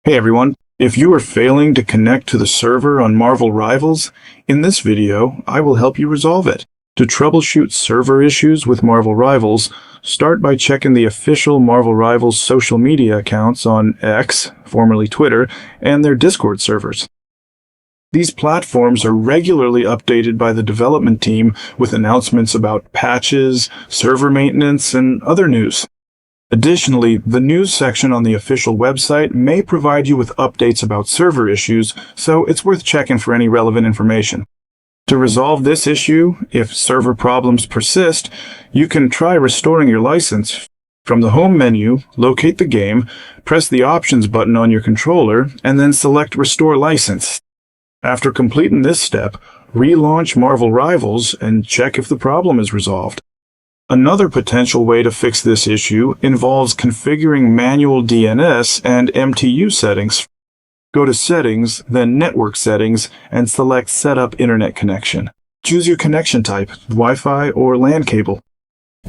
Hey everyone, if you are failing to connect to the server on Marvel Rivals, in this video, I will help you resolve it. To troubleshoot server issues with Marvel Rivals, start by checking the official Marvel Rivals social media accounts on X, formerly Twitter, and their Discord servers. These platforms are regularly updated by the development team with announcements about patches, server maintenance, and other news. Additionally, the news section on the official website may provide you with updates about server issues, so it's worth checking for any relevant information. To resolve this issue, if server problems persist, you can try restoring your license. From the home menu, locate the game, press the options button on your controller, and then select Restore License. After completing this step, relaunch Marvel Rivals and check if the problem is resolved. Another potential way to fix this issue involves configuring manual DNS and MTU settings. Go to Settings, then Network Settings, and select Set up Internet Connection. Choose your connection type, Wi-Fi or LAN cable.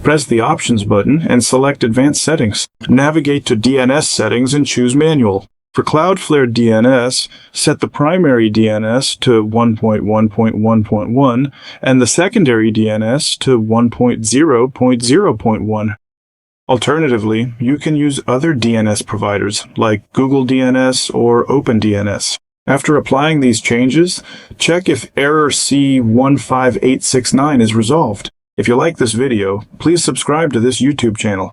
Press the Options button and select Advanced Settings. Navigate to DNS Settings and choose Manual. For Cloudflare DNS, set the primary DNS to 1.1.1.1 and the secondary DNS to 1.0.0.1. Alternatively, you can use other DNS providers like Google DNS or OpenDNS. After applying these changes, check if error C15869 is resolved. If you like this video, please subscribe to this YouTube channel.